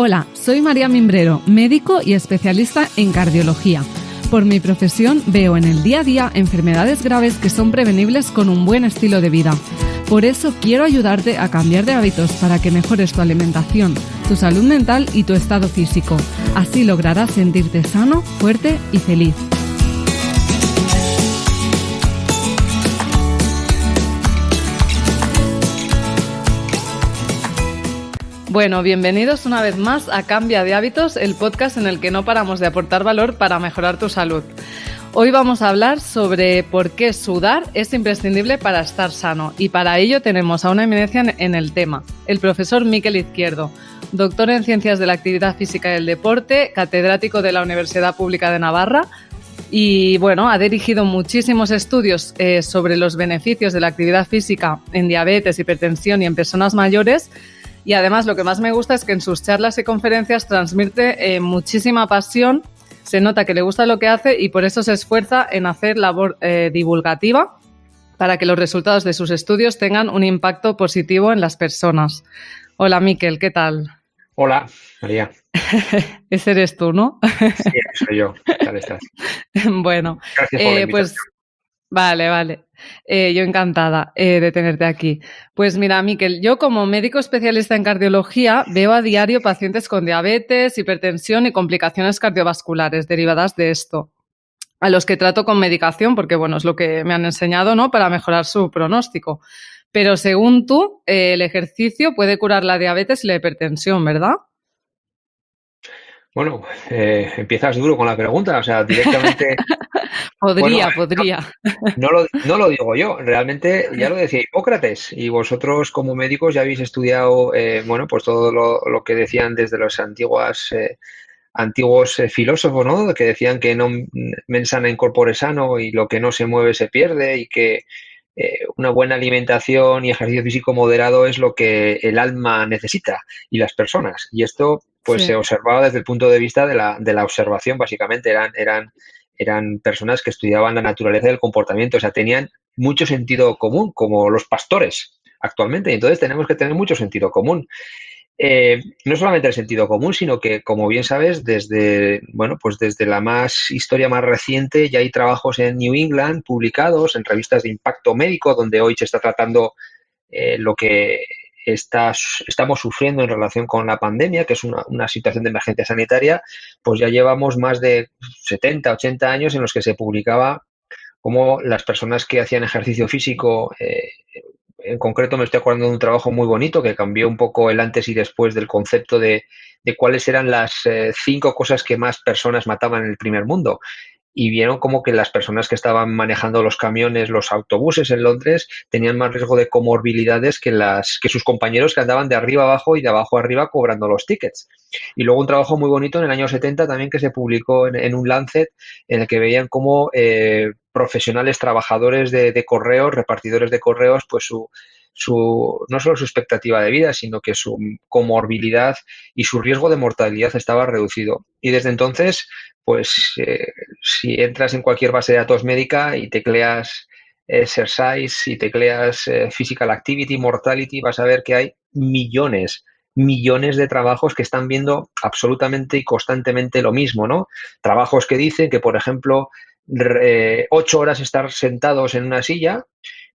Hola, soy María Mimbrero, médico y especialista en cardiología. Por mi profesión veo en el día a día enfermedades graves que son prevenibles con un buen estilo de vida. Por eso quiero ayudarte a cambiar de hábitos para que mejores tu alimentación, tu salud mental y tu estado físico. Así lograrás sentirte sano, fuerte y feliz. Bueno, bienvenidos una vez más a Cambia de Hábitos, el podcast en el que no paramos de aportar valor para mejorar tu salud. Hoy vamos a hablar sobre por qué sudar es imprescindible para estar sano, y para ello tenemos a una eminencia en el tema, el profesor Mikel Izquierdo, doctor en Ciencias de la Actividad Física y el Deporte, catedrático de la Universidad Pública de Navarra y bueno, ha dirigido muchísimos estudios sobre los beneficios de la actividad física en diabetes, hipertensión y en personas mayores. Y además lo que más me gusta es que en sus charlas y conferencias transmite muchísima pasión, se nota que le gusta lo que hace y por eso se esfuerza en hacer labor divulgativa para que los resultados de sus estudios tengan un impacto positivo en las personas. Hola Mikel, ¿qué tal? Hola, María. Ese eres tú, ¿no? Sí, soy yo. ¿Qué tal estás? Bueno, gracias por la invitación. pues vale. Yo encantada de tenerte aquí. Pues mira, Mikel, yo como médico especialista en cardiología veo a diario pacientes con diabetes, hipertensión y complicaciones cardiovasculares derivadas de esto, a los que trato con medicación porque, bueno, es lo que me han enseñado, ¿no?, para mejorar su pronóstico. Pero según tú, el ejercicio puede curar la diabetes y la hipertensión, ¿verdad? Bueno, empiezas duro con la pregunta, o sea, directamente... Podría. No lo digo yo, realmente ya lo decía Hipócrates y vosotros como médicos ya habéis estudiado, pues todo lo que decían desde los antiguos filósofos, ¿no? Que decían que no mens sana in corpore sano y lo que no se mueve se pierde y que una buena alimentación y ejercicio físico moderado es lo que el alma necesita y las personas. Y esto pues Sí. se observaba desde el punto de vista de la observación, básicamente. Eran personas que estudiaban la naturaleza del comportamiento, o sea, tenían mucho sentido común, como los pastores actualmente. Y entonces tenemos que tener mucho sentido común. No solamente el sentido común, sino que, como bien sabes, desde la historia más reciente ya hay trabajos en New England publicados en revistas de impacto médico, donde hoy se está tratando lo que estamos sufriendo en relación con la pandemia, que es una situación de emergencia sanitaria. Pues ya llevamos más de 70, 80 años en los que se publicaba cómo las personas que hacían ejercicio físico, en concreto me estoy acordando de un trabajo muy bonito que cambió un poco el antes y después del concepto de cuáles eran las 5 cosas que más personas mataban en el primer mundo. Y vieron como que las personas que estaban manejando los camiones, los autobuses en Londres, tenían más riesgo de comorbilidades que sus compañeros que andaban de arriba abajo y de abajo arriba cobrando los tickets. Y luego un trabajo muy bonito en el año 70 también que se publicó en un Lancet, en el que veían cómo profesionales, trabajadores de correos, repartidores de correos, pues no solo su expectativa de vida, sino que su comorbilidad y su riesgo de mortalidad estaba reducido. Y desde entonces, pues si entras en cualquier base de datos médica y tecleas exercise y tecleas physical activity, mortality, vas a ver que hay millones de trabajos que están viendo absolutamente y constantemente lo mismo, ¿no? Trabajos que dicen que, por ejemplo, 8 horas estar sentados en una silla,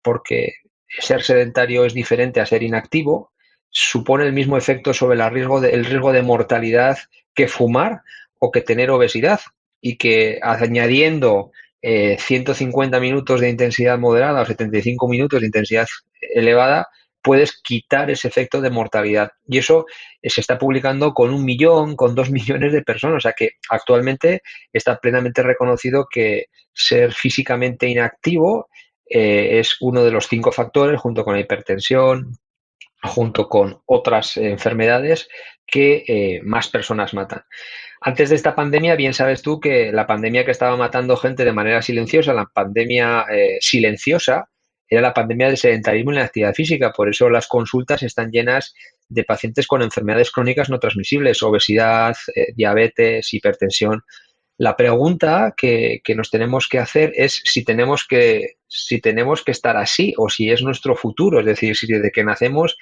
porque ser sedentario es diferente a ser inactivo, supone el mismo efecto sobre el riesgo de mortalidad que fumar o que tener obesidad, y que añadiendo 150 minutos de intensidad moderada o 75 minutos de intensidad elevada, puedes quitar ese efecto de mortalidad. Y eso se está publicando con 1 millón, con 2 millones de personas. O sea que actualmente está plenamente reconocido que ser físicamente inactivo es uno de los 5 factores, junto con la hipertensión, junto con otras enfermedades, que más personas matan. Antes de esta pandemia, bien sabes tú que la pandemia que estaba matando gente de manera silenciosa, la pandemia silenciosa, era la pandemia del sedentarismo y la actividad física. Por eso las consultas están llenas de pacientes con enfermedades crónicas no transmisibles, obesidad, diabetes, hipertensión. La pregunta que nos tenemos que hacer es si tenemos que si tenemos que estar así o si es nuestro futuro. Es decir, si desde que nacemos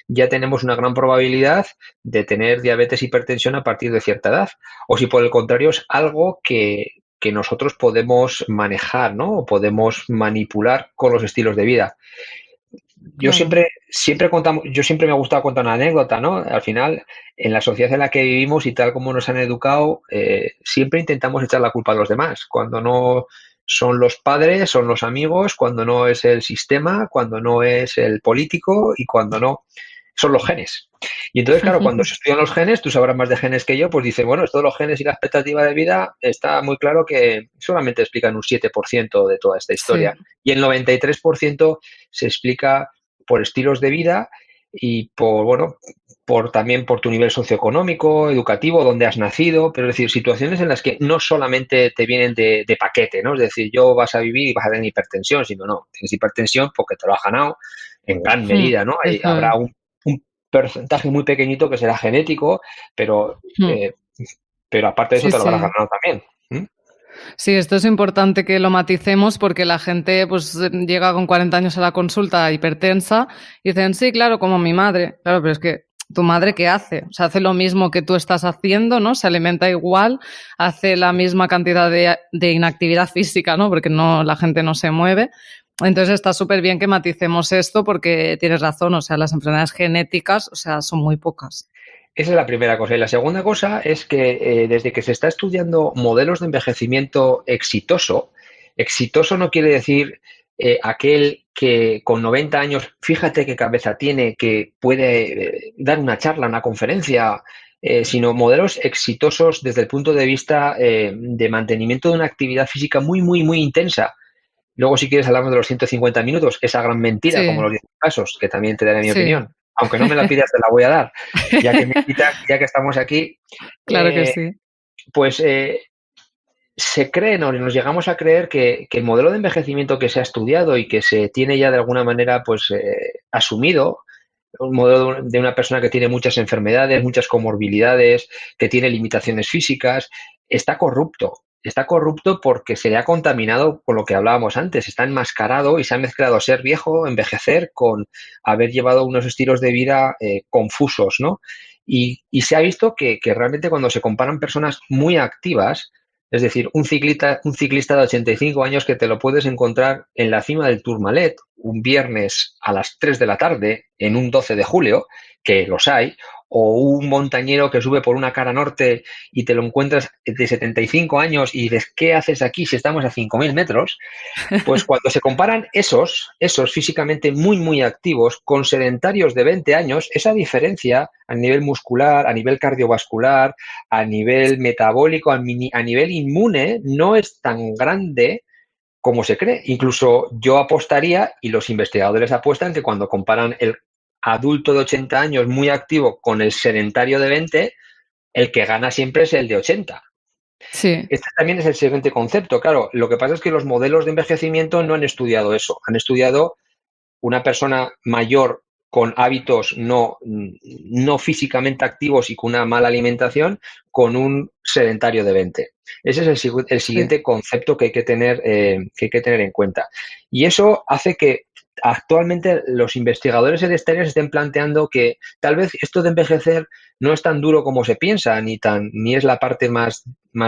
ya tenemos una gran probabilidad de tener diabetes, hipertensión a partir de cierta edad, o si por el contrario es algo que nosotros podemos manejar, ¿no? O podemos manipular con los estilos de vida. Yo Claro. yo siempre me ha gustado contar una anécdota, ¿no? Al final, en la sociedad en la que vivimos y tal como nos han educado, siempre intentamos echar la culpa a los demás. Cuando no son los padres, son los amigos, cuando no es el sistema, cuando no es el político y cuando no son los genes. Y entonces, claro, cuando se estudian los genes, tú sabrás más de genes que yo, pues dice, bueno, esto de los genes y la expectativa de vida está muy claro que solamente explican un 7% de toda esta Sí, historia. Y el 93% se explica por estilos de vida y por, bueno, también por tu nivel socioeconómico, educativo, donde has nacido, pero es decir, situaciones en las que no solamente te vienen de paquete, ¿no? Es decir, yo vas a vivir y vas a tener hipertensión, sino no, tienes hipertensión porque te lo has ganado en gran medida, ¿no? eso Habrá es. un porcentaje muy pequeñito que será genético, pero, Mm. eh, pero aparte de eso Sí, te lo habrás sí. ganado también. ¿Mm? Sí, esto es importante que lo maticemos porque la gente pues llega con 40 años a la consulta hipertensa y dicen, sí, claro, como mi madre. Claro, pero es que tu madre ¿qué hace? O sea, hace lo mismo que tú estás haciendo, ¿no? Se alimenta igual, hace la misma cantidad de inactividad física, ¿no? Porque no, la gente no se mueve. Entonces está súper bien que maticemos esto porque tienes razón, o sea, las enfermedades genéticas, o sea, son muy pocas. Esa es la primera cosa. Y la segunda cosa es que desde que se está estudiando modelos de envejecimiento exitoso, exitoso no quiere decir aquel que con 90 años, fíjate qué cabeza tiene, que puede dar una charla, una conferencia, sino modelos exitosos desde el punto de vista de mantenimiento de una actividad física muy, muy, muy intensa. Luego, si quieres, hablamos de los 150 minutos, esa gran mentira, como Sí, los 10 pasos, que también te daré mi sí, opinión. Aunque no me la pidas, te la voy a dar. Ya que me invitas, ya que estamos aquí, claro que eh, sí. pues se cree, ¿no? Nos llegamos a creer que el modelo de envejecimiento que se ha estudiado y que se tiene ya de alguna manera pues asumido, un modelo de una persona que tiene muchas enfermedades, muchas comorbilidades, que tiene limitaciones físicas, está corrupto. Está corrupto porque se le ha contaminado con lo que hablábamos antes, está enmascarado y se ha mezclado ser viejo, envejecer, con haber llevado unos estilos de vida confusos, ¿no? Y se ha visto que realmente cuando se comparan personas muy activas, es decir, un ciclista de 85 años que te lo puedes encontrar en la cima del Tourmalet un viernes a las 3 de la tarde en un 12 de julio, que los hay, o un montañero que sube por una cara norte y te lo encuentras de 75 años y dices, ¿qué haces aquí si estamos a 5.000 metros? Pues cuando se comparan esos físicamente muy, muy activos con sedentarios de 20 años, esa diferencia a nivel muscular, a nivel cardiovascular, a nivel metabólico, a nivel inmune, no es tan grande como se cree. Incluso yo apostaría, y los investigadores apuestan, que cuando comparan el adulto de 80 años muy activo con el sedentario de 20, el que gana siempre es el de 80. Sí, Este también es el siguiente concepto. Claro, lo que pasa es que los modelos de envejecimiento no han estudiado eso. Han estudiado una persona mayor con hábitos no físicamente activos y con una mala alimentación, con un sedentario de 20. Ese es el sí. siguiente concepto que hay que tener en cuenta. Y eso hace que actualmente los investigadores hereditarios estén planteando que tal vez esto de envejecer no es tan duro como se piensa, ni es la parte más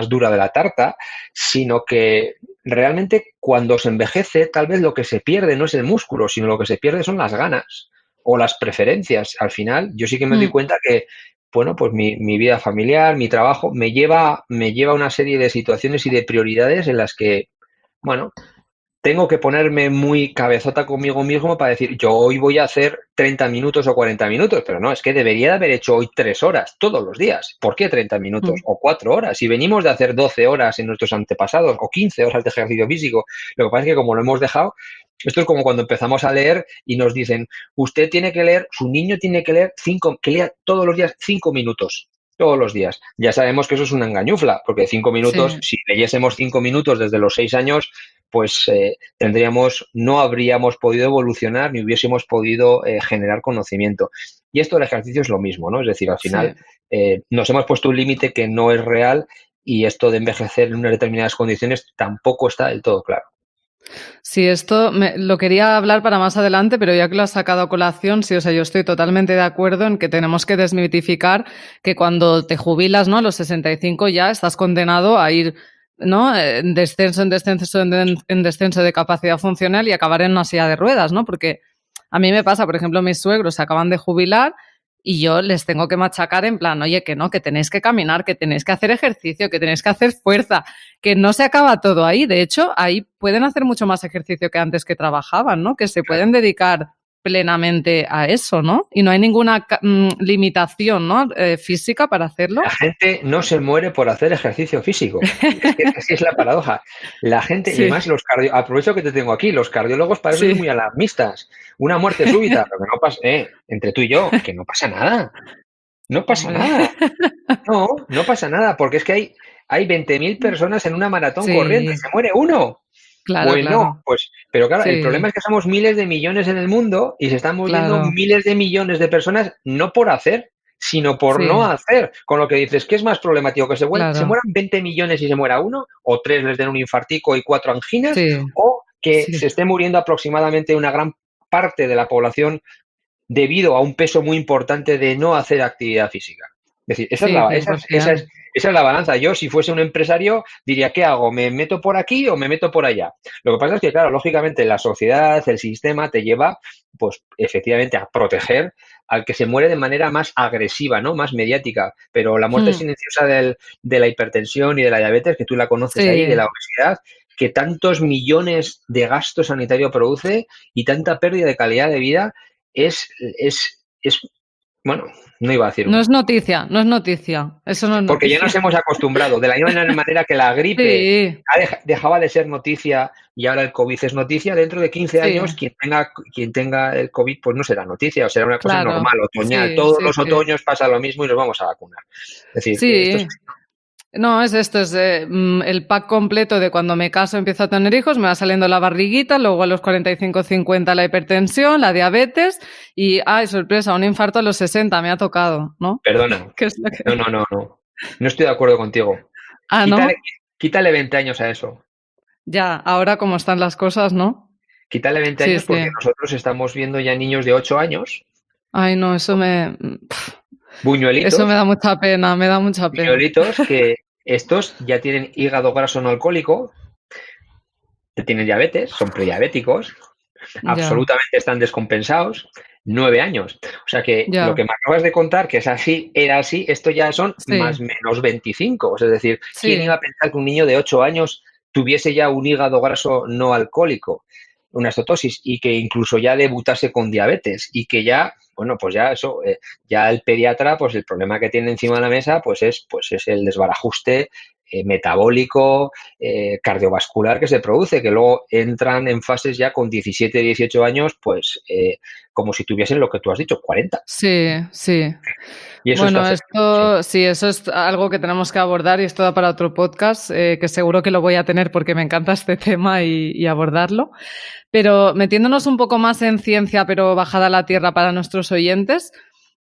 dura de la tarta, sino que realmente cuando se envejece, tal vez lo que se pierde no es el músculo, sino lo que se pierde son las ganas o las preferencias. Al final, yo sí que me doy Mm. cuenta que, bueno, pues mi vida familiar, mi trabajo, me lleva a una serie de situaciones y de prioridades en las que, bueno, tengo que ponerme muy cabezota conmigo mismo para decir, yo hoy voy a hacer 30 minutos o 40 minutos, pero no, es que debería de haber hecho hoy 3 horas todos los días. ¿Por qué 30 minutos Mm. o 4 horas? Si venimos de hacer 12 horas en nuestros antepasados o 15 horas de ejercicio físico, lo que pasa es que como lo hemos dejado, esto es como cuando empezamos a leer y nos dicen, usted tiene que leer, su niño tiene que leer que lea todos los días 5 minutos. Todos los días. Ya sabemos que eso es una engañufla, porque 5 minutos, Sí, si leyésemos 5 minutos desde los 6 años, pues no habríamos podido evolucionar ni hubiésemos podido generar conocimiento. Y esto del ejercicio es lo mismo, ¿no? Es decir, al sí. final nos hemos puesto un límite que no es real y esto de envejecer en unas determinadas condiciones tampoco está del todo claro. Sí, esto lo quería hablar para más adelante, pero ya que lo has sacado a colación, sí, o sea, yo estoy totalmente de acuerdo en que tenemos que desmitificar que cuando te jubilas, ¿no? A los 65 ya estás condenado a ir, ¿no? En descenso, en descenso de capacidad funcional y acabar en una silla de ruedas, ¿no? Porque a mí me pasa, por ejemplo, mis suegros se acaban de jubilar y yo les tengo que machacar en plan, oye, que no, que tenéis que caminar, que tenéis que hacer ejercicio, que tenéis que hacer fuerza, que no se acaba todo ahí. De hecho, ahí pueden hacer mucho más ejercicio que antes que trabajaban, ¿no? Que se pueden dedicar plenamente a eso, ¿no? Y no hay ninguna limitación, ¿no? Física para hacerlo. La gente no se muere por hacer ejercicio físico. Es que así es la paradoja. La gente, y Sí, más aprovecho que te tengo aquí, los cardiólogos para eso son sí, muy alarmistas. Una muerte súbita, lo que no pasa, entre tú y yo, que no pasa nada. No pasa hombre. nada. No, no pasa nada, porque es que hay 20.000 personas en una maratón corriendo y Sí, se muere uno. claro, Pues no, claro. pues, pero claro, el Sí, problema es que somos miles de millones en el mundo y se están muriendo claro. miles de millones de personas no por hacer, sino por no Sí, hacer. Con lo que dices, ¿qué es más problemático? ¿Que se claro. mueran 20 millones y se muera uno? ¿O tres les den un infartico y cuatro anginas? Sí, ¿O que sí, se esté muriendo aproximadamente una gran parte de la población debido a un peso muy importante de no hacer actividad física? Es decir, sí, 100%. esa es la balanza. Yo, si fuese un empresario, diría, ¿qué hago? ¿Me meto por aquí o me meto por allá? Lo que pasa es que, claro, lógicamente la sociedad, el sistema te lleva, pues, efectivamente, a proteger al que se muere de manera más agresiva, ¿no? Más mediática. Pero la muerte Mm, silenciosa de la hipertensión y de la diabetes, que tú la conoces ahí, de sí, la obesidad, que tantos millones de gasto sanitario produce y tanta pérdida de calidad de vida, es bueno, no iba a decir no una, es noticia, no es noticia. Eso no es porque ya nos noticia. hemos acostumbrado. De la misma manera que la gripe Sí, dejaba de ser noticia y ahora el COVID es noticia, dentro de 15 sí, años quien tenga el COVID pues no será noticia, o será una cosa claro. normal, otoñal. Sí, Todos sí, los sí. otoños pasa lo mismo y nos vamos a vacunar. Es decir, que esto es... Sí. No, es esto, es el pack completo de cuando me caso empiezo a tener hijos, me va saliendo la barriguita, luego a los 45, 50 la hipertensión, la diabetes y, ay, sorpresa, un infarto a los 60 me ha tocado, ¿no? Perdona. ¿Qué es lo que... No, no, no, no. No estoy de acuerdo contigo. Ah, Quítale, ¿no? quítale 20 años a eso. Ya, ahora como están las cosas, ¿no? Quítale 20 Sí, años sí. porque nosotros estamos viendo ya niños de 8 años, Ay, no, eso me buñuelitos, da mucha pena, me da mucha pena. Piñolitos que estos ya tienen hígado graso no alcohólico, tienen diabetes, son prediabéticos, Ya, absolutamente están descompensados, 9 años. O sea que lo ya, que me acabas de contar, que es así, era así, esto ya son sí, más menos 25. Es decir, ¿quién sí, iba a pensar que un niño de 8 años tuviese ya un hígado graso no alcohólico, una cetosis, y que incluso ya debutase con diabetes y que ya, bueno, pues ya eso, ya el pediatra, pues el problema que tiene encima de la mesa, pues es el desbarajuste metabólico, cardiovascular que se produce, que luego entran en fases ya con 17, 18 años, pues como si tuviesen lo que tú has dicho, 40. sí, sí. Y eso está Bueno, acelerado, sí. esto sí, eso es algo que tenemos que abordar y esto da para otro podcast, que seguro que lo voy a tener porque me encanta este tema y abordarlo. Pero metiéndonos un poco más en ciencia, pero bajada a la tierra para nuestros oyentes,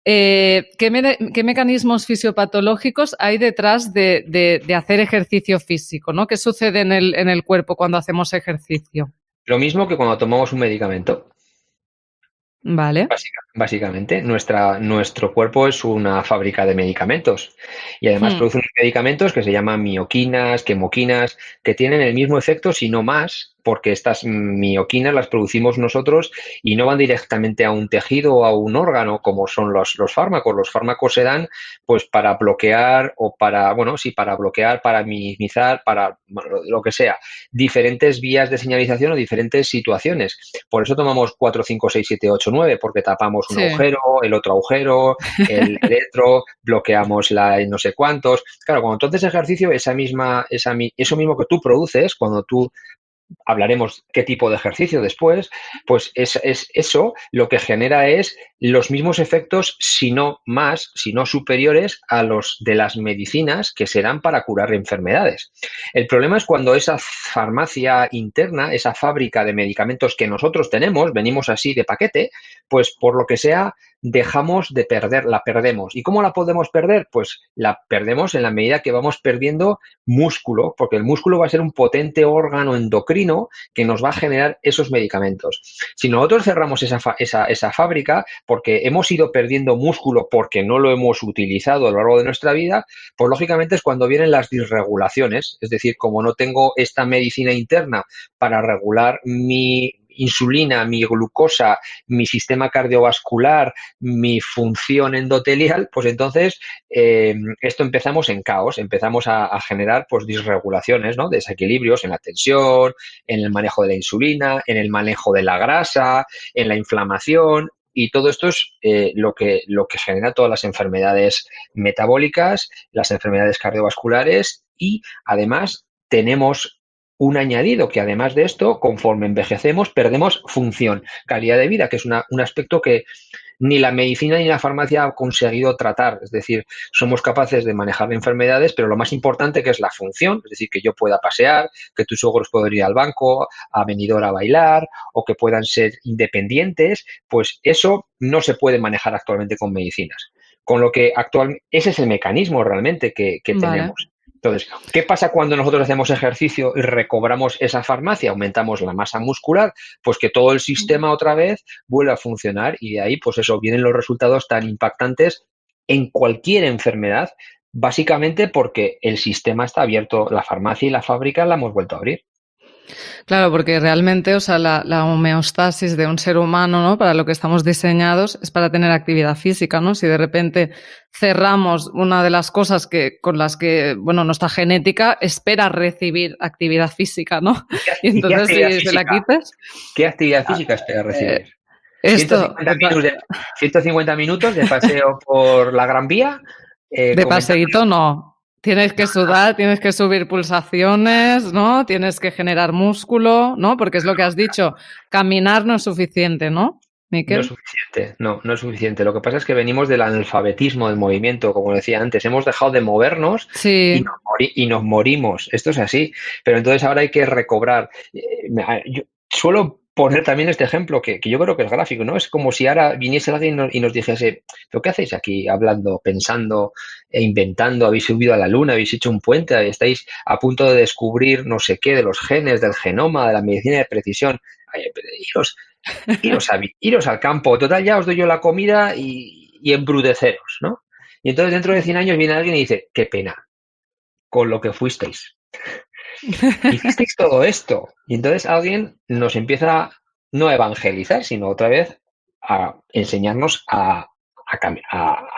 ¿qué mecanismos fisiopatológicos hay detrás de hacer ejercicio físico, ¿no? ¿Qué sucede en el cuerpo cuando hacemos ejercicio? Lo mismo que cuando tomamos un medicamento. Vale. Básicamente, nuestro cuerpo es una fábrica de medicamentos y además Hmm, produce unos medicamentos que se llaman mioquinas, quemoquinas, que tienen el mismo efecto, si no más, porque estas mioquinas las producimos nosotros y no van directamente a un tejido o a un órgano como son los fármacos. Los fármacos se dan pues para bloquear o para, bueno, sí, para bloquear, para minimizar, para bueno, lo que sea, diferentes vías de señalización o diferentes situaciones. Por eso tomamos 4, 5, 6, 7, 8, 9, porque tapamos un sí, agujero, el otro agujero, el electro, bloqueamos la no sé cuántos. Claro, cuando tú haces ejercicio, eso mismo que tú produces, cuando tú hablaremos qué tipo de ejercicio después, pues es eso lo que genera es los mismos efectos, si no más, si no superiores a los de las medicinas que se dan para curar enfermedades. El problema es cuando esa farmacia interna, esa fábrica de medicamentos que nosotros tenemos, venimos así de paquete, pues por lo que sea, dejamos de perder, la perdemos. ¿Y cómo la podemos perder? Pues la perdemos en la medida que vamos perdiendo músculo, porque el músculo va a ser un potente órgano endocrino que nos va a generar esos medicamentos. Si nosotros cerramos esa fábrica porque hemos ido perdiendo músculo porque no lo hemos utilizado a lo largo de nuestra vida, pues lógicamente es cuando vienen las disregulaciones. Es decir, como no tengo esta medicina interna para regular mi insulina, mi glucosa, mi sistema cardiovascular, mi función endotelial, pues entonces esto empezamos en caos, empezamos a generar pues disregulaciones, ¿no? Desequilibrios en la tensión, en el manejo de la insulina, en el manejo de la grasa, en la inflamación. Y todo esto es lo que genera todas las enfermedades metabólicas, las enfermedades cardiovasculares y además tenemos un añadido que además de esto, conforme envejecemos, perdemos función, calidad de vida, que es un aspecto que ni la medicina ni la farmacia ha conseguido tratar. Es decir, somos capaces de manejar enfermedades, pero lo más importante que es la función, es decir, que yo pueda pasear, que tus suegros puedan ir al banco, a venidor a bailar o que puedan ser independientes, pues eso no se puede manejar actualmente con medicinas. Con lo que actualmente, ese es el mecanismo realmente que Vale. tenemos. Entonces, ¿qué pasa cuando nosotros hacemos ejercicio y recobramos esa farmacia, aumentamos la masa muscular? Pues que todo el sistema otra vez vuelve a funcionar y de ahí, pues eso, vienen los resultados tan impactantes en cualquier enfermedad, básicamente porque el sistema está abierto, la farmacia y la fábrica la hemos vuelto a abrir. Claro, porque realmente, o sea, la homeostasis de un ser humano, ¿no? Para lo que estamos diseñados es para tener actividad física, ¿no? Si de repente cerramos una de las cosas con las que, bueno, nuestra genética espera recibir actividad física, ¿no? Y ¿Y qué entonces actividad si se la física? quitas, ¿Qué actividad física espera eh, recibir? esto 150 minutos de paseo por la Gran Vía, de comentando. paseíto no. Tienes que sudar, tienes que subir pulsaciones, ¿no? Tienes que generar músculo, ¿no? Porque es lo que has dicho, caminar no es suficiente, ¿no, No es Miquel? suficiente, no es suficiente. Lo que pasa es que venimos del analfabetismo del movimiento, como decía antes, hemos dejado de movernos y Sí, nos morimos. Esto es así, pero entonces ahora hay que recobrar. Yo suelo poner también este ejemplo que yo creo que es gráfico, ¿no? Es como si ahora viniese alguien y nos dijese, ¿pero qué hacéis aquí hablando, pensando e inventando? ¿Habéis subido a la luna? ¿Habéis hecho un puente? ¿Estáis a punto de descubrir no sé qué de los genes, del genoma, de la medicina de precisión? Ay, pero iros al campo, total, ya os doy yo la comida y embruteceros, ¿no? Y entonces dentro de 100 años viene alguien y dice, qué pena, con lo que fuisteis. Hicisteis todo esto. Y entonces alguien nos empieza no a evangelizar, sino otra vez a enseñarnos a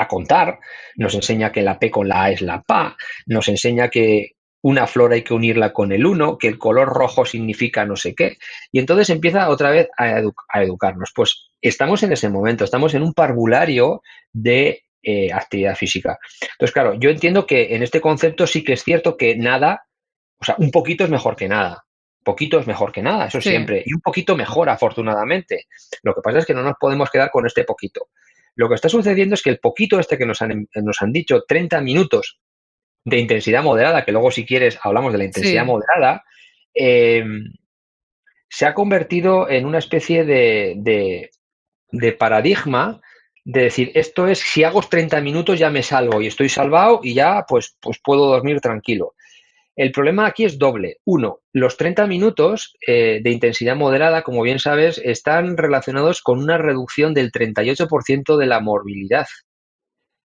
contar. Nos enseña que la P con la A es la PA. Nos enseña que una flor hay que unirla con el uno, que el color rojo significa no sé qué. Y entonces empieza otra vez a educarnos. Pues estamos en ese momento, estamos en un parvulario de actividad física. Entonces, claro, yo entiendo que en este concepto sí que es cierto que nada, o sea, un poquito es mejor que nada. Poquito es mejor que nada, eso sí. siempre. Y un poquito mejor, afortunadamente. Lo que pasa es que no nos podemos quedar con este poquito. Lo que está sucediendo es que el poquito este que nos han dicho, 30 minutos de intensidad moderada, que luego si quieres hablamos de la intensidad Sí, moderada, eh, se ha convertido en una especie de paradigma de decir, esto es, si hago 30 minutos ya me salvo y estoy salvado y ya pues puedo dormir tranquilo. El problema aquí es doble. Uno, los 30 minutos de intensidad moderada, como bien sabes, están relacionados con una reducción del 38% de la morbilidad.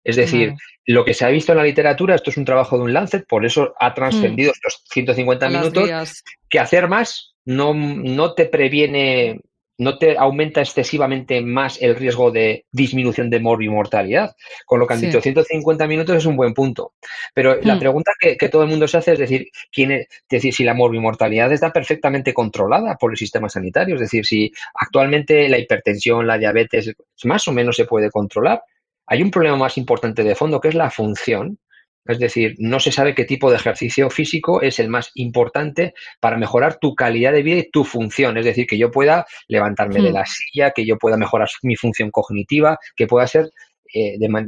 Es decir, vale. lo que se ha visto en la literatura, esto es un trabajo de un Lancet, por eso ha Mm, trascendido estos 150 a las minutos, guías. que hacer más no te previene, no te aumenta excesivamente más el riesgo de disminución de morbimortalidad. Con lo que han dicho, Sí. 150 minutos es un buen punto. Pero la Mm, pregunta que todo el mundo se hace es decir, es decir, si la morbimortalidad está perfectamente controlada por el sistema sanitario, es decir, si actualmente la hipertensión, la diabetes, más o menos se puede controlar, hay un problema más importante de fondo que es la función. Es decir, no se sabe qué tipo de ejercicio físico es el más importante para mejorar tu calidad de vida y tu función. Es decir, que yo pueda levantarme de mm. la silla, que yo pueda mejorar mi función cognitiva, que pueda ser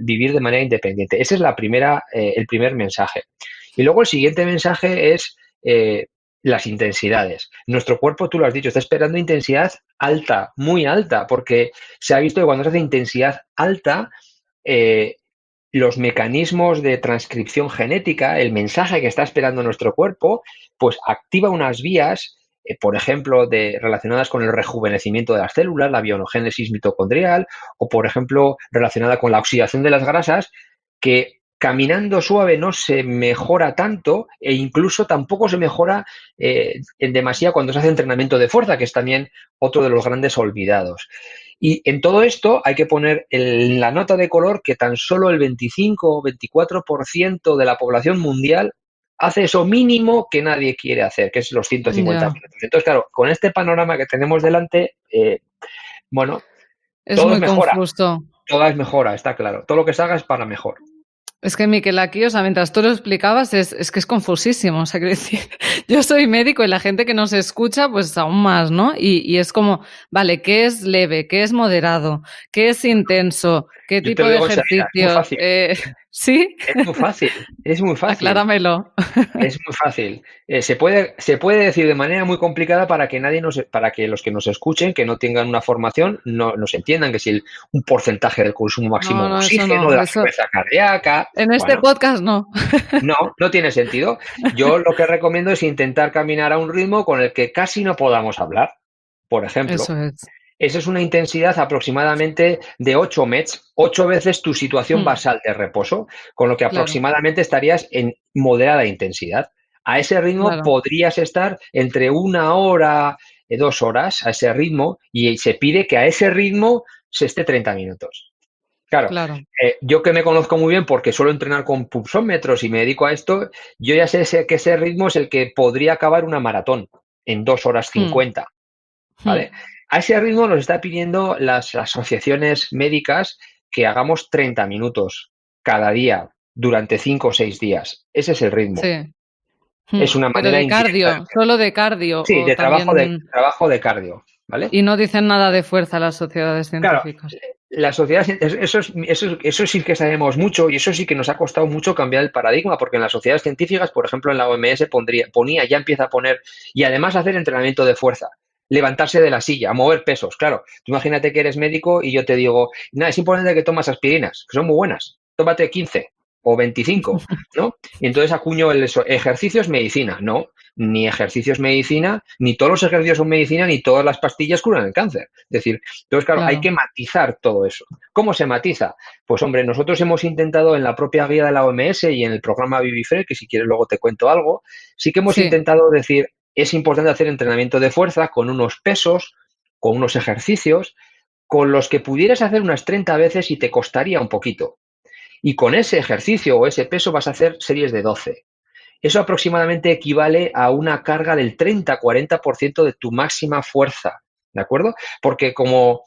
vivir de manera independiente. Ese es el primer mensaje. Y luego el siguiente mensaje es las intensidades. Nuestro cuerpo, tú lo has dicho, está esperando intensidad alta, muy alta, porque se ha visto que cuando se hace intensidad alta, los mecanismos de transcripción genética, el mensaje que está esperando nuestro cuerpo, pues activa unas vías, por ejemplo, relacionadas con el rejuvenecimiento de las células, la bionogénesis mitocondrial, o por ejemplo, relacionada con la oxidación de las grasas, que caminando suave no se mejora tanto e incluso tampoco se mejora en demasía cuando se hace entrenamiento de fuerza, que es también otro de los grandes olvidados. Y en todo esto hay que poner en la nota de color que tan solo el 25 o 24% de la población mundial hace eso mínimo que nadie quiere hacer, que es los 150 Ya. minutos. Entonces, claro, con este panorama que tenemos delante, bueno, Es todo es muy mejora, confuso. todo es mejora, está claro. Todo lo que se haga es para mejor. Es que, Miquel, aquí, o sea, mientras tú lo explicabas, es que es confusísimo. O sea, quiero decir, yo soy médico y la gente que nos escucha, pues aún más, ¿no? Y es como, vale, ¿qué es leve? ¿Qué es moderado? ¿Qué es intenso? ¿Qué Yo te tipo lo de digo enseguida, es muy ejercicios? fácil. ¿Sí? Es muy fácil, es muy fácil. Acláramelo. Es muy fácil. Se puede decir de manera muy complicada para que los que nos escuchen, que no tengan una formación, no nos entiendan que si un porcentaje del consumo máximo No, de no, eso oxígeno, no. de la Eso, frecuencia cardíaca, en este bueno, podcast no. no tiene sentido. Yo lo que recomiendo es intentar caminar a un ritmo con el que casi no podamos hablar. Por ejemplo, Eso es. esa es una intensidad aproximadamente de 8 METs, 8 veces tu situación Mm, basal de reposo, con lo que claro, aproximadamente estarías en moderada intensidad. A ese ritmo claro, podrías estar entre 1 hora, 2 horas, a ese ritmo, y se pide que a ese ritmo se esté 30 minutos. Claro, claro. yo que me conozco muy bien porque suelo entrenar con pulsómetros y me dedico a esto, yo ya sé que ese ritmo es el que podría acabar una maratón en 2 horas Mm, 50. mm. ¿Vale? A ese ritmo nos está pidiendo las asociaciones médicas que hagamos 30 minutos cada día durante 5 o 6 días. Ese es el ritmo. Sí. Es una Pero manera de indirecta cardio, solo de cardio sí, o también. trabajo de cardio, ¿vale? Y no dicen nada de fuerza las sociedades Claro, científicas. la sociedad, eso sí que sabemos mucho y eso sí que nos ha costado mucho cambiar el paradigma, porque en las sociedades científicas, por ejemplo, en la OMS ya empieza a poner, y además hacer entrenamiento de fuerza, levantarse de la silla, mover pesos. Claro, tú imagínate que eres médico y yo te digo, nada, es importante que tomas aspirinas, que son muy buenas, tómate 15 o 25, ¿no? Y entonces acuño ejercicio es medicina, no, ni ejercicio es medicina, ni todos los ejercicios son medicina, ni todas las pastillas curan el cáncer. Es decir, entonces, claro, hay Claro. que matizar todo eso. ¿Cómo se matiza? Pues, hombre, nosotros hemos intentado en la propia guía de la OMS y en el programa Vivifre, que si quieres luego te cuento algo, sí que hemos Sí, intentado decir, es importante hacer entrenamiento de fuerza con unos pesos, con unos ejercicios, con los que pudieras hacer unas 30 veces y te costaría un poquito. Y con ese ejercicio o ese peso vas a hacer series de 12. Eso aproximadamente equivale a una carga del 30-40% de tu máxima fuerza, ¿de acuerdo? Porque como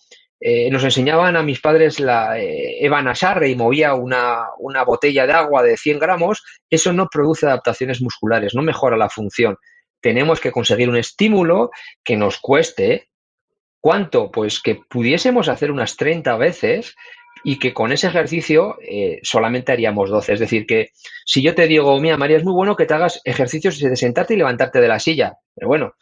nos enseñaban a mis padres Eva Nasarre y movía una botella de agua de 100 gramos, eso no produce adaptaciones musculares, no mejora la función. Tenemos que conseguir un estímulo que nos cueste. ¿Cuánto? Pues que pudiésemos hacer unas 30 veces y que con ese ejercicio solamente haríamos 12. Es decir, que si yo te digo, mira, María, es muy bueno que te hagas ejercicios de sentarte y levantarte de la silla. Pero bueno,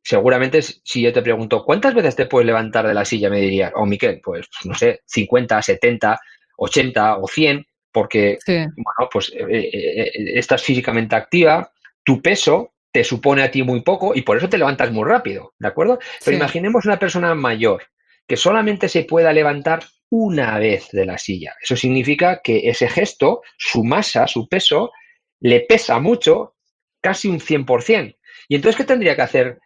seguramente si yo te pregunto, ¿cuántas veces te puedes levantar de la silla? Me dirías, oh, Miquel, pues no sé, 50, 70, 80 o 100, porque, sí, bueno, pues estás físicamente activa, tu peso te supone a ti muy poco y por eso te levantas muy rápido, ¿de acuerdo? Pero sí. imaginemos una persona mayor que solamente se pueda levantar una vez de la silla. Eso significa que ese gesto, su masa, su peso, le pesa mucho, casi un 100%. ¿Y entonces qué tendría que hacer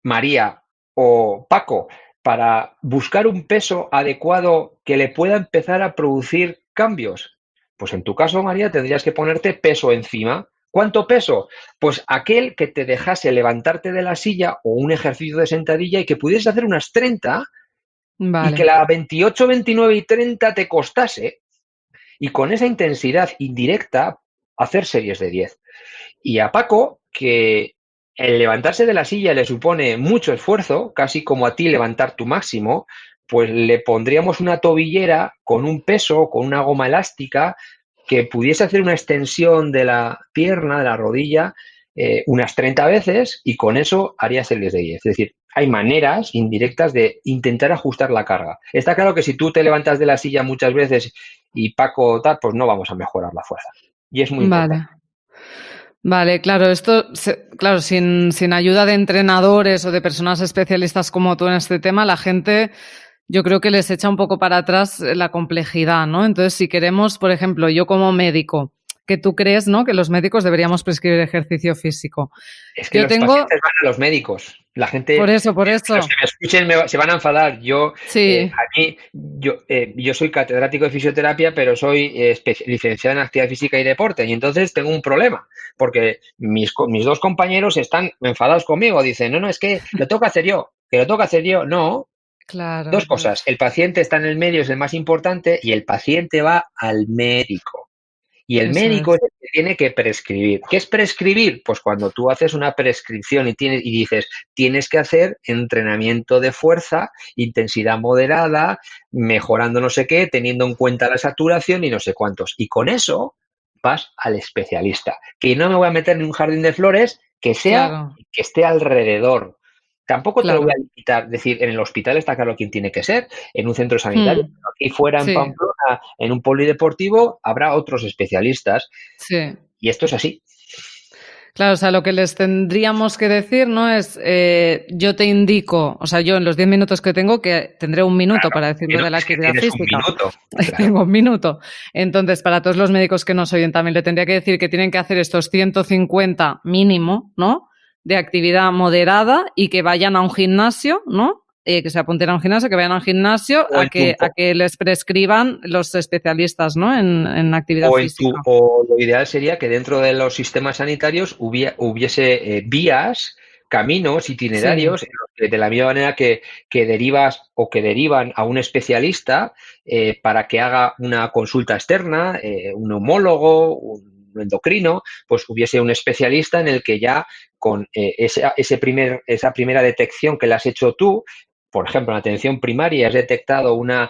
María o Paco para buscar un peso adecuado que le pueda empezar a producir cambios? Pues en tu caso, María, tendrías que ponerte peso encima. ¿Cuánto peso? Pues aquel que te dejase levantarte de la silla o un ejercicio de sentadilla y que pudieses hacer unas 30 y que Vale. la 28, 29 y 30 te costase y con esa intensidad indirecta hacer series de 10. Y a Paco, que el levantarse de la silla le supone mucho esfuerzo, casi como a ti levantar tu máximo, pues le pondríamos una tobillera con un peso, con una goma elástica, que pudiese hacer una extensión de la pierna, de la rodilla, unas 30 veces y con eso harías series de 10. Es decir, hay maneras indirectas de intentar ajustar la carga. Está claro que si tú te levantas de la silla muchas veces y Paco tal, pues no vamos a mejorar la fuerza. Y es muy importante. Vale, claro, claro, sin ayuda de entrenadores o de personas especialistas como tú en este tema, la gente, yo creo que les echa un poco para atrás la complejidad, ¿no? Entonces, si queremos, por ejemplo, yo como médico, que tú crees, ¿no?, que los médicos deberíamos prescribir ejercicio físico. Es que los pacientes van a los médicos. La gente, por eso. los que me escuchen se van a enfadar. Yo soy catedrático de fisioterapia, pero soy licenciado en actividad física y deporte. Y entonces tengo un problema, porque mis dos compañeros están enfadados conmigo. Dicen, no, es que lo tengo que hacer yo. Que lo tengo que hacer yo. No. Claro. Dos cosas. El paciente está en el medio, es el más importante, y el paciente va al médico. Y el médico es el que tiene que prescribir. ¿Qué es prescribir? Pues cuando tú haces una prescripción y dices, tienes que hacer entrenamiento de fuerza, intensidad moderada, mejorando no sé qué, teniendo en cuenta la saturación y no sé cuántos. Y con eso vas al especialista. Que no me voy a meter en un jardín de flores, que esté alrededor. Tampoco te lo voy a limitar, es decir, en el hospital está claro quién tiene que ser, en un centro sanitario, aquí fuera en Pamplona, en un polideportivo, habrá otros especialistas. Sí. Y esto es así. Claro, o sea, lo que les tendríamos que decir, ¿no?, es, yo te indico, o sea, yo en los 10 minutos que tengo, que tendré un minuto para decirlo de la actividad física. Un minuto. Claro. Tengo un minuto. Entonces, para todos los médicos que nos oyen, también le tendría que decir que tienen que hacer estos 150 mínimo, ¿no?, de actividad moderada y que vayan a un gimnasio, ¿no?, que se apunten a un gimnasio, que vayan a un gimnasio a que les prescriban los especialistas, ¿no?, en actividad física. O lo ideal sería que dentro de los sistemas sanitarios hubiese vías, caminos, itinerarios, de la misma manera que derivas o que derivan a un especialista para que haga una consulta externa, un neumólogo, un endocrino, pues hubiese un especialista en el que ya con esa primera detección que le has hecho tú, por ejemplo, en atención primaria has detectado una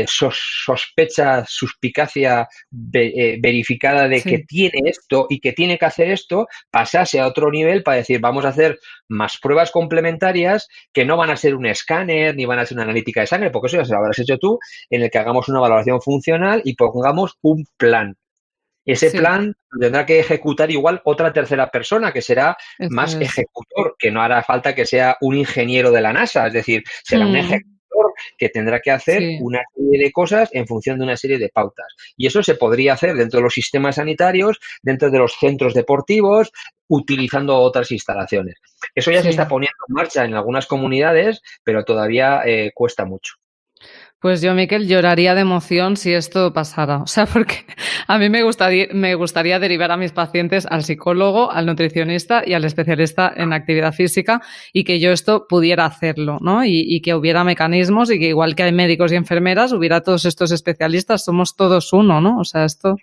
sospecha, suspicacia verificada de que tiene esto y que tiene que hacer esto, pasase a otro nivel para decir, vamos a hacer más pruebas complementarias que no van a ser un escáner ni van a ser una analítica de sangre, porque eso ya se lo habrás hecho tú, en el que hagamos una valoración funcional y pongamos un plan. Ese plan tendrá que ejecutar igual otra tercera persona, que será más ejecutor, que no hará falta que sea un ingeniero de la NASA, es decir, será un ejecutor que tendrá que hacer una serie de cosas en función de una serie de pautas. Y eso se podría hacer dentro de los sistemas sanitarios, dentro de los centros deportivos, utilizando otras instalaciones. Eso ya se está poniendo en marcha en algunas comunidades, pero todavía cuesta mucho. Pues yo, Miquel, lloraría de emoción si esto pasara. O sea, porque a mí me gustaría derivar a mis pacientes al psicólogo, al nutricionista y al especialista en actividad física y que yo esto pudiera hacerlo, ¿no? Y que hubiera mecanismos y que igual que hay médicos y enfermeras, hubiera todos estos especialistas, somos todos uno, ¿no? O sea, esto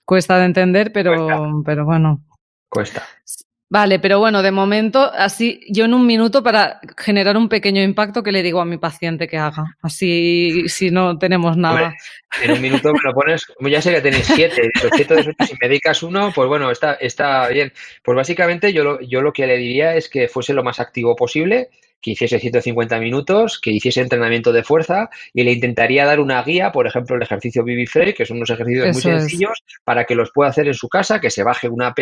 cuesta de entender, pero bueno. Cuesta. Vale, pero bueno, de momento, así yo en un minuto para generar un pequeño impacto, ¿qué le digo a mi paciente que haga? Así, si no tenemos nada. Hombre, en un minuto me lo pones, ya sé que tenéis 7, los 7 de esos, si me dedicas uno, pues bueno, está bien. Pues básicamente yo lo que le diría es que fuese lo más activo posible, que hiciese 150 minutos, que hiciese entrenamiento de fuerza y le intentaría dar una guía, por ejemplo, el ejercicio BB Free, que son unos ejercicios muy sencillos para que los pueda hacer en su casa, que se baje una app,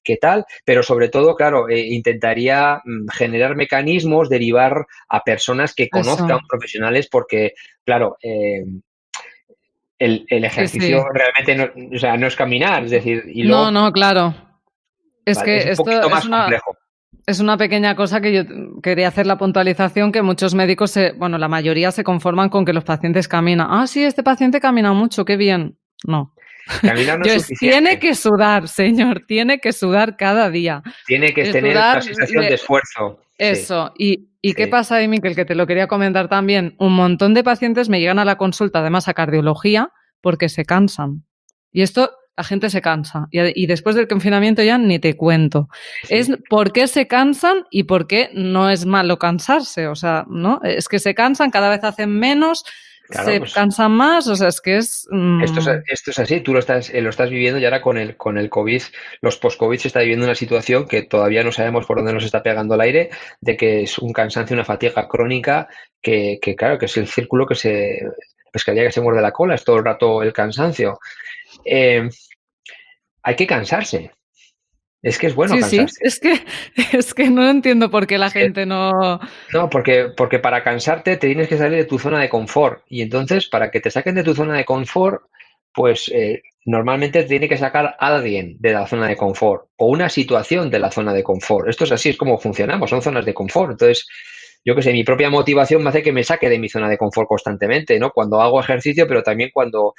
que tal, pero sobre todo, claro, intentaría generar mecanismos, derivar a personas que conozcan profesionales porque, claro, el ejercicio realmente no es caminar, es decir... Y luego, no, claro. Es que es un esto poquito más complejo. Es una pequeña cosa que yo quería hacer la puntualización, que muchos médicos, la mayoría se conforman con que los pacientes caminan. Ah, sí, este paciente camina mucho, qué bien. No. Caminar no es suficiente. Tiene que sudar, señor, tiene que sudar cada día. Tiene que tener una sensación de esfuerzo. Eso. Sí. ¿Y qué pasa ahí, Miquel? Que te lo quería comentar también. Un montón de pacientes me llegan a la consulta, además a cardiología, porque se cansan. Y esto... La gente se cansa y después del confinamiento ya ni te cuento. Sí. Es por qué se cansan y por qué no es malo cansarse. O sea, ¿no? Es que se cansan, cada vez hacen menos, Claro, se pues cansan más, o sea, es que es... esto es así, tú lo estás viviendo y ahora con el COVID, los post-COVID se está viviendo una situación que todavía no sabemos por dónde nos está pegando el aire, de que es un cansancio, una fatiga crónica, que claro, que es el círculo pescadilla que se muerde la cola, es todo el rato el cansancio. Eh, Hay que cansarse, es que es bueno Sí, sí, cansarse. es que no entiendo por qué la Es que gente no... no, porque para cansarte te tienes que salir de tu zona de confort. Y entonces, para que te saquen de tu zona de confort, pues normalmente te tiene que sacar alguien de la zona de confort o una situación de la zona de confort. Esto es así, es como funcionamos, son zonas de confort. Entonces, yo qué sé, mi propia motivación me hace que me saque de mi zona de confort constantemente, ¿no? Cuando hago ejercicio, pero también cuando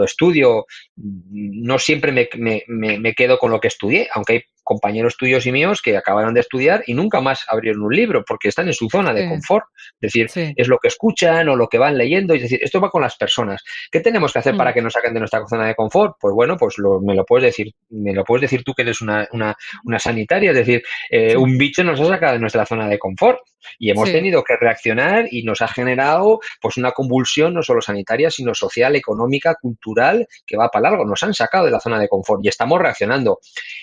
estudio, no siempre me quedo con lo que estudié, aunque hay compañeros tuyos y míos que acabaron de estudiar y nunca más abrieron un libro porque están en su zona de Sí, confort. Es decir, sí. es lo que escuchan o lo que van leyendo. Es decir, esto va con las personas. ¿Qué tenemos que hacer para Mm, que nos saquen de nuestra zona de confort? Pues bueno, pues me lo puedes decir tú que eres una sanitaria, es decir, sí, un bicho nos ha sacado de nuestra zona de confort y hemos sí, tenido que reaccionar y nos ha generado pues una convulsión no solo sanitaria, sino social, económica, cultural, que va para largo. Nos han sacado de la zona de confort y estamos reaccionando.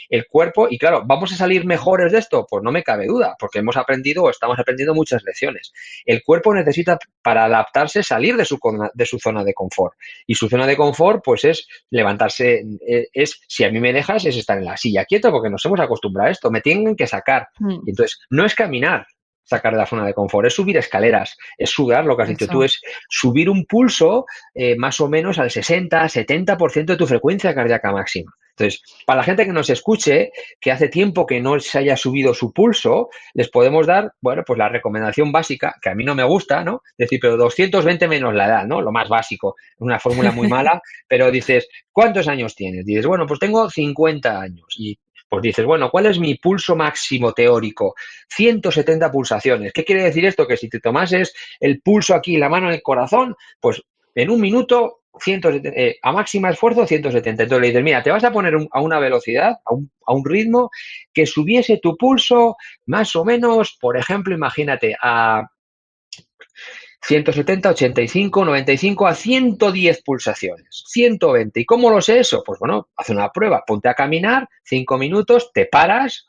El cuerpo, y claro, ¿vamos a salir mejores de esto? Pues no me cabe duda, porque hemos aprendido o estamos aprendiendo muchas lecciones. El cuerpo necesita, para adaptarse, salir de su zona de confort. Y su zona de confort, pues es levantarse, si a mí me dejas, es estar en la silla quieto, porque nos hemos acostumbrado a esto, me tienen que sacar. Y mm, entonces, no es caminar, sacar de la zona de confort, es subir escaleras, es sudar, lo que has dicho tú, eso. es subir un pulso más o menos al 60-70% de tu frecuencia cardíaca máxima. Entonces, para la gente que nos escuche, que hace tiempo que no se haya subido su pulso, les podemos dar, bueno, pues la recomendación básica, que a mí no me gusta, ¿no? Decir, pero 220 menos la edad, ¿no? Lo más básico, una fórmula muy mala, pero dices, ¿cuántos años tienes? Dices, bueno, pues tengo 50 años. Y pues dices, bueno, ¿cuál es mi pulso máximo teórico? 170 pulsaciones. ¿Qué quiere decir esto? Que si te tomases el pulso aquí, la mano en el corazón, pues en un minuto 170, a máxima esfuerzo 170. Entonces le dices, mira, te vas a poner a una velocidad, a un ritmo que subiese tu pulso más o menos, por ejemplo, imagínate, a 170, 85, 95 a 110 pulsaciones, 120. ¿Y cómo lo sé eso? Pues bueno, haz una prueba, ponte a caminar 5 minutos, te paras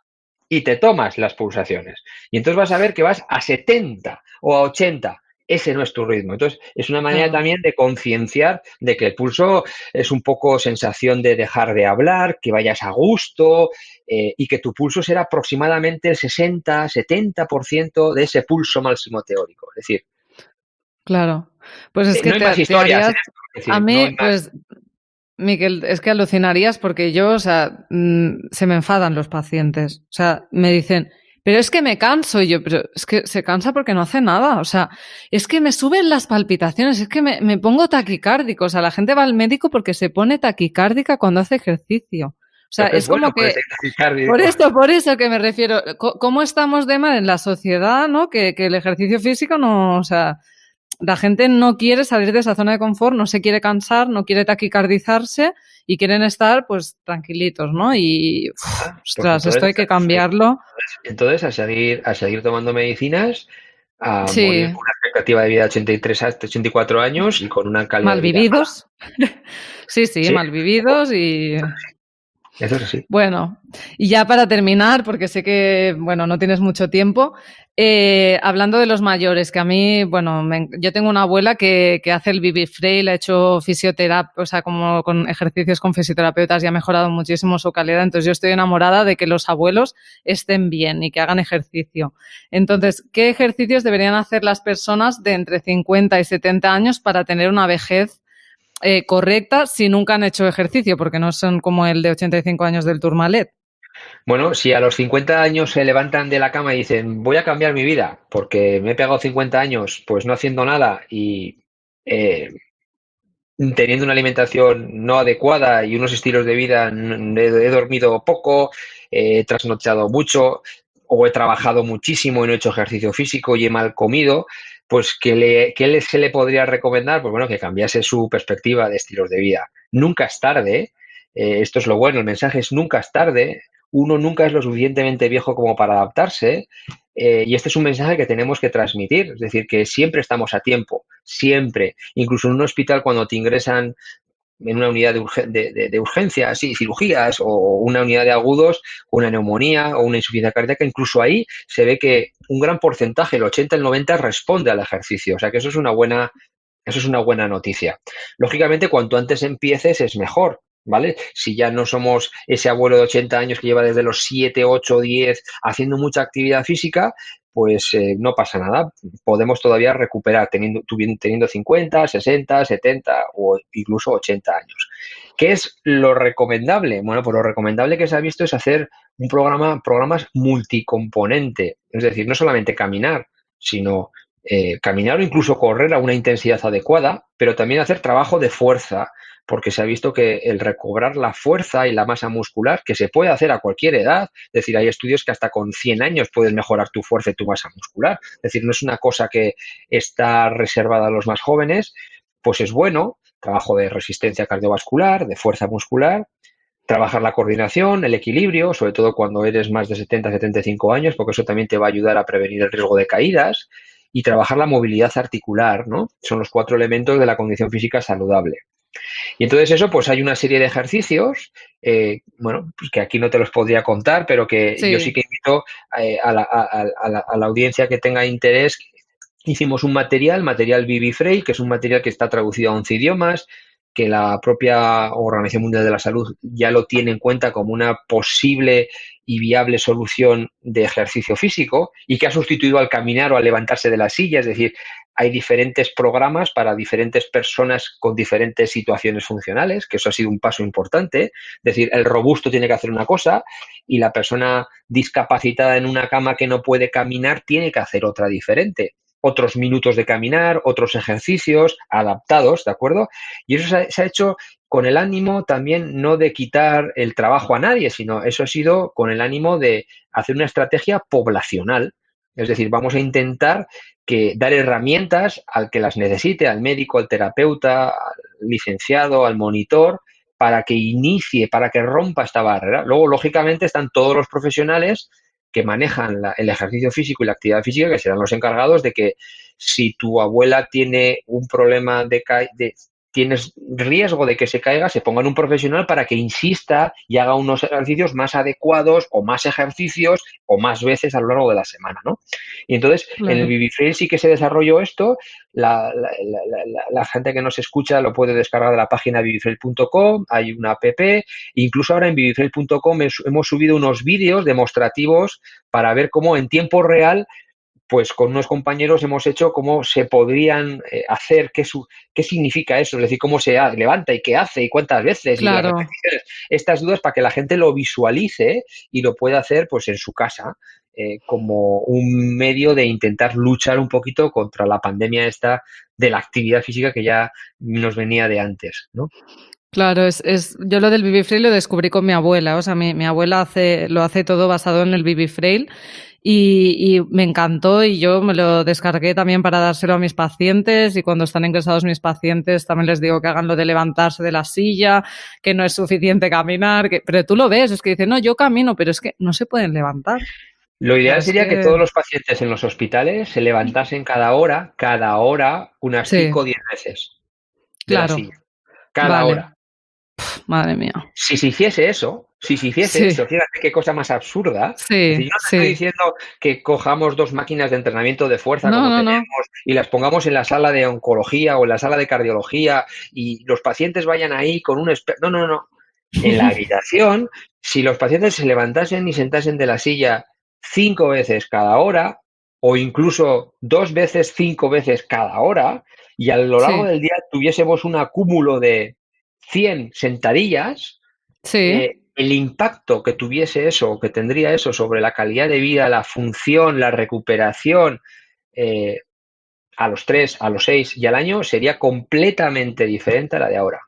y te tomas las pulsaciones. Y entonces vas a ver que vas a 70 o a 80. Ese no es tu ritmo. Entonces, es una manera Claro. también de concienciar de que el pulso es un poco sensación de dejar de hablar, que vayas a gusto y que tu pulso será aproximadamente el 60-70% de ese pulso máximo teórico. Es decir, Claro. Pues es que no hay más te historias en harías... esto. Es A decir, no hay mí, más. pues, Miquel, es que alucinarías porque yo, o sea, se me enfadan los pacientes. O sea, me dicen, pero es que me canso. Y yo, pero es que se cansa porque no hace nada. O sea, es que me suben las palpitaciones, es que me pongo taquicárdico. O sea, la gente va al médico porque se pone taquicárdica cuando hace ejercicio. O sea, Lo que es es como bueno por que ese cardíaco. por eso que me refiero. ¿Cómo estamos de mal en la sociedad, no? Que el ejercicio físico no, o sea, la gente no quiere salir de esa zona de confort, no se quiere cansar, no quiere taquicardizarse y quieren estar pues tranquilitos, ¿no? Y, Pues ostras, esto hay que cambiarlo. entonces a seguir tomando medicinas, a morir Sí, con una expectativa de vida de 83 hasta 84 años y con una calidad de vida mala. malvividos. Sí, sí, Sí, malvividos y eso es así. bueno, y ya para terminar, porque sé que, bueno, no tienes mucho tiempo, hablando de los mayores, que a mí, bueno, yo tengo una abuela que hace el Vivi Frail, ha hecho fisioterapia, o sea, como con ejercicios con fisioterapeutas y ha mejorado muchísimo su calidad. Entonces yo estoy enamorada de que los abuelos estén bien y que hagan ejercicio. Entonces, ¿qué ejercicios deberían hacer las personas de entre 50 y 70 años para tener una vejez correcta si nunca han hecho ejercicio, porque no son como el de 85 años del Tourmalet? Bueno, si a los 50 años se levantan de la cama y dicen, voy a cambiar mi vida porque me he pegado 50 años pues no haciendo nada y eh, teniendo una alimentación no adecuada y unos estilos de vida, he dormido poco, he trasnochado mucho o he trabajado muchísimo y no he hecho ejercicio físico y he mal comido, pues se le podría recomendar? Pues bueno, que cambiase su perspectiva de estilos de vida. Nunca es tarde, esto es lo bueno, el mensaje es nunca es tarde. uno nunca es lo suficientemente viejo como para adaptarse. Y este es un mensaje que tenemos que transmitir, es decir, que siempre estamos a tiempo, siempre. Incluso en un hospital cuando te ingresan en una unidad de urgencias y cirugías o una unidad de agudos, una neumonía o una insuficiencia cardíaca, incluso ahí se ve que un gran porcentaje, el 80, el 90, responde al ejercicio. O sea que eso es una buena noticia. Lógicamente, cuanto antes empieces es mejor, ¿vale? Si ya no somos ese abuelo de 80 años que lleva desde los 7, 8, 10 haciendo mucha actividad física, pues no pasa nada. Podemos todavía recuperar teniendo 50, 60, 70 o incluso 80 años. ¿Qué es lo recomendable? Bueno, pues lo recomendable que se ha visto es hacer programas multicomponente. Es decir, no solamente caminar, sino caminar o incluso correr a una intensidad adecuada, pero también hacer trabajo de fuerza, porque se ha visto que el recobrar la fuerza y la masa muscular, que se puede hacer a cualquier edad, es decir, hay estudios que hasta con 100 años puedes mejorar tu fuerza y tu masa muscular, es decir, no es una cosa que está reservada a los más jóvenes, pues es bueno, trabajo de resistencia cardiovascular, de fuerza muscular, trabajar la coordinación, el equilibrio, sobre todo cuando eres más de 70, 75 años, porque eso también te va a ayudar a prevenir el riesgo de caídas, y trabajar la movilidad articular, ¿no? Son los 4 elementos de la condición física saludable. Y entonces eso, pues hay una serie de ejercicios, bueno, pues que aquí no te los podría contar, pero que yo sí Sí. que invito a la audiencia que tenga interés. Hicimos un material Vivifrey, que es un material que está traducido a 11 idiomas, que la propia Organización Mundial de la Salud ya lo tiene en cuenta como una posible y viable solución de ejercicio físico y que ha sustituido al caminar o al levantarse de la silla. Es decir, hay diferentes programas para diferentes personas con diferentes situaciones funcionales, que eso ha sido un paso importante. Es decir, el robusto tiene que hacer una cosa y la persona discapacitada en una cama que no puede caminar tiene que hacer otra diferente. Otros minutos de caminar, otros ejercicios adaptados, ¿de acuerdo? Y eso se ha hecho con el ánimo también no de quitar el trabajo a nadie, sino eso ha sido con el ánimo de hacer una estrategia poblacional. Es decir, vamos a intentar dar herramientas al que las necesite, al médico, al terapeuta, al licenciado, al monitor, para que inicie, para que rompa esta barrera. Luego, lógicamente, están todos los profesionales que manejan el ejercicio físico y la actividad física, que serán los encargados de que si tu abuela tiene un problema tienes riesgo de que se caiga, se ponga en un profesional para que insista y haga unos ejercicios más adecuados o más ejercicios o más veces a lo largo de la semana, ¿no? Y entonces, en el Claro. Vivifrail sí que se desarrolló esto, la gente que nos escucha lo puede descargar de la página vivifrail.com, hay una app, incluso ahora en vivifrail.com hemos subido unos vídeos demostrativos para ver cómo en tiempo real pues con unos compañeros hemos hecho cómo se podrían hacer, qué significa eso, es decir, cómo se levanta y qué hace y cuántas veces y las Claro. repeticiones. Estas dudas para que la gente lo visualice y lo pueda hacer pues en su casa como un medio de intentar luchar un poquito contra la pandemia esta de la actividad física que ya nos venía de antes, ¿no? Claro, yo lo del Baby Frail lo descubrí con mi abuela, o sea, mi abuela lo hace todo basado en el Baby Frail y me encantó y yo me lo descargué también para dárselo a mis pacientes y cuando están ingresados mis pacientes también les digo que hagan lo de levantarse de la silla, que no es suficiente caminar, pero tú lo ves, es que dicen, no, yo camino, pero es que no se pueden levantar. O Lo sea, ideal es sería que que todos los pacientes en los hospitales se levantasen cada hora, unas sí, 5 o 10 veces de la claro, silla. Cada vale, hora. madre mía. Si se hiciese eso, Sí, fíjate qué cosa más absurda. Es decir, sí, yo no te estoy sí. diciendo que cojamos 2 máquinas de entrenamiento de fuerza No, como no, tenemos no. y las pongamos en la sala de oncología o en la sala de cardiología y los pacientes vayan ahí con un experto. No, no, no. En la habitación, si los pacientes se levantasen y sentasen de la silla 5 veces cada hora o incluso 2 veces, 5 veces cada hora y a lo largo Sí, del día tuviésemos un acúmulo de 100 sentadillas, sí, el impacto que tuviese eso, o que tendría eso sobre la calidad de vida, la función, la recuperación, eh, a los 3, a los 6 y al año sería completamente diferente a la de ahora.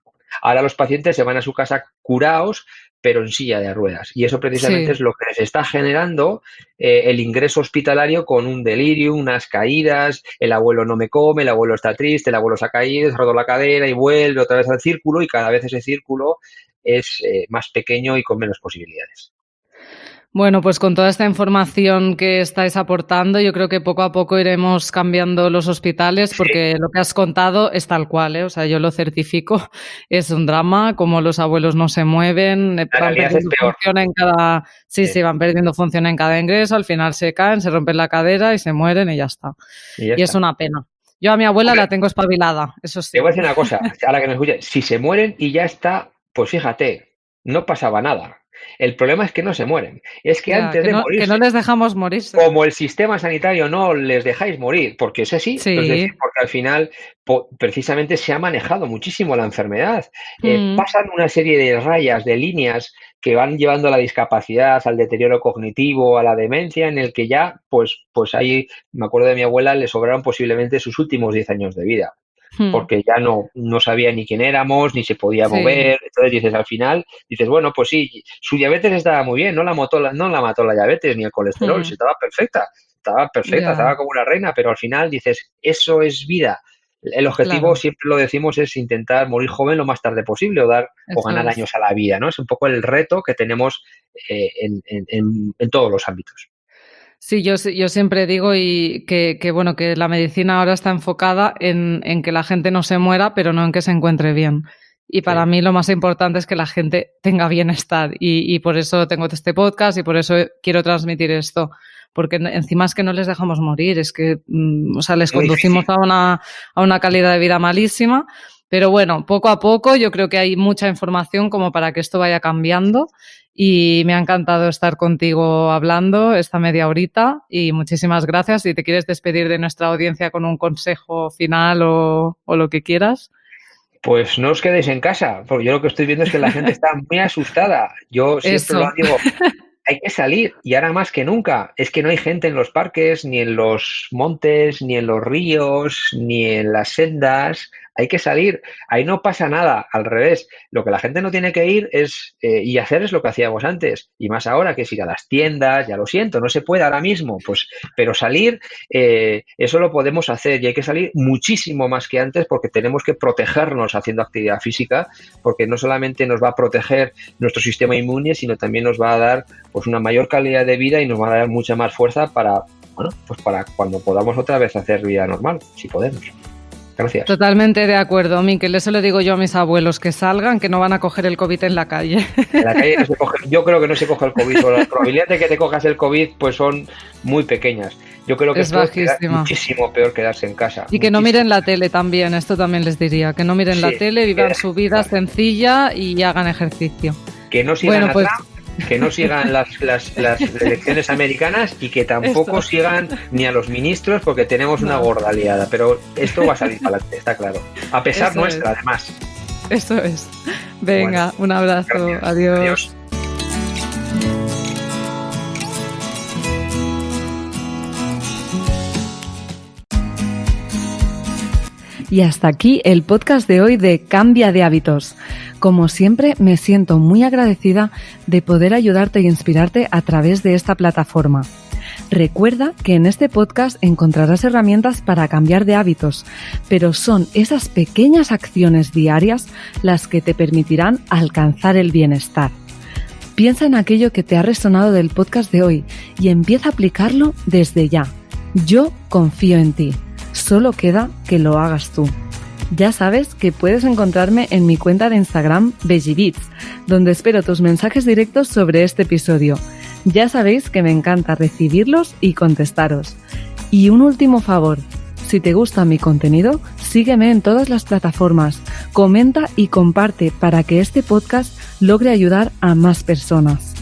Ahora los pacientes se van a su casa curados, pero en silla de ruedas. Y eso precisamente sí. es lo que les está generando el ingreso hospitalario con un delirio, unas caídas, el abuelo no me come, el abuelo está triste, el abuelo se ha caído, se ha roto la cadera y vuelve otra vez al círculo y cada vez ese círculo es más pequeño y con menos posibilidades. Bueno, pues con toda esta información que estáis aportando, yo creo que poco a poco iremos cambiando los hospitales, porque lo que has contado es tal cual, ¿eh? O sea, yo lo certifico, es un drama, como los abuelos no se mueven, van perdiendo función en cada... Sí, van perdiendo función en cada ingreso, al final se caen, se rompen la cadera y se mueren y ya está. Y es una pena. Yo a mi abuela la tengo espabilada, eso sí. Te voy a decir una cosa, ahora que me escuches, si se mueren y ya está, pues fíjate, no pasaba nada. El problema es que no se mueren. Es que antes de morirse... Que no les dejamos morirse. Como el sistema sanitario no les dejáis morir, porque es así, es decir, porque al final precisamente se ha manejado muchísimo la enfermedad. Pasan una serie de rayas, de líneas que van llevando a la discapacidad, al deterioro cognitivo, a la demencia, en el que ya, pues ahí, me acuerdo de mi abuela, le sobraron posiblemente sus últimos 10 años de vida. Porque ya no sabía ni quién éramos, ni se podía mover. Entonces dices, al final, bueno, pues sí, su diabetes estaba muy bien, no la mató la diabetes ni el colesterol, estaba perfecta, estaba como una reina, pero al final dices, eso es vida. El objetivo, siempre lo decimos, es intentar morir joven lo más tarde posible o ganar años a la vida, ¿no? Es un poco el reto que tenemos en todos los ámbitos. Sí, yo siempre digo que la medicina ahora está enfocada en que la gente no se muera, pero no en que se encuentre bien. Y para mí lo más importante es que la gente tenga bienestar y por eso tengo este podcast y por eso quiero transmitir esto. Porque encima es que no les dejamos morir, es que les conducimos a una calidad de vida malísima. Pero bueno, poco a poco yo creo que hay mucha información como para que esto vaya cambiando y me ha encantado estar contigo hablando esta media horita y muchísimas gracias. Si te quieres despedir de nuestra audiencia con un consejo final o lo que quieras. Pues no os quedéis en casa, porque yo lo que estoy viendo es que la gente está muy asustada. Yo siempre lo digo, hay que salir y ahora más que nunca. Es que no hay gente en los parques, ni en los montes, ni en los ríos, ni en las sendas. Hay que salir, ahí no pasa nada, al revés. Lo que la gente no tiene que ir y hacer es lo que hacíamos antes, y más ahora, que es ir a las tiendas. Ya lo siento, no se puede ahora mismo, pero salir, eso lo podemos hacer y hay que salir muchísimo más que antes porque tenemos que protegernos haciendo actividad física, porque no solamente nos va a proteger nuestro sistema inmune, sino también nos va a dar pues una mayor calidad de vida y nos va a dar mucha más fuerza para cuando podamos otra vez hacer vida normal, si podemos. Gracias. Totalmente de acuerdo, Miquel. Eso le digo yo a mis abuelos, que salgan, que no van a coger el COVID en la calle. En la calle no se coge, yo creo que no se coge el COVID. Las probabilidades de que te cojas el COVID pues son muy pequeñas. Yo creo que es muchísimo peor quedarse en casa. Y que no miren la tele también, esto también les diría. Que no miren la tele, vivan su vida sencilla y hagan ejercicio. Que no sigan que no sigan las elecciones americanas y que tampoco sigan ni a los ministros porque tenemos una gorda liada, pero esto va a salir para adelante, está claro, a pesar nuestra, además. Eso es. Venga, un abrazo, gracias. Adiós. Y hasta aquí el podcast de hoy de Cambia de Hábitos. Como siempre, me siento muy agradecida de poder ayudarte y inspirarte a través de esta plataforma. Recuerda que en este podcast encontrarás herramientas para cambiar de hábitos, pero son esas pequeñas acciones diarias las que te permitirán alcanzar el bienestar. Piensa en aquello que te ha resonado del podcast de hoy y empieza a aplicarlo desde ya. Yo confío en ti. Solo queda que lo hagas tú. Ya sabes que puedes encontrarme en mi cuenta de Instagram VeggieBeats, donde espero tus mensajes directos sobre este episodio. Ya sabéis que me encanta recibirlos y contestaros. Y un último favor, si te gusta mi contenido, sígueme en todas las plataformas, comenta y comparte para que este podcast logre ayudar a más personas.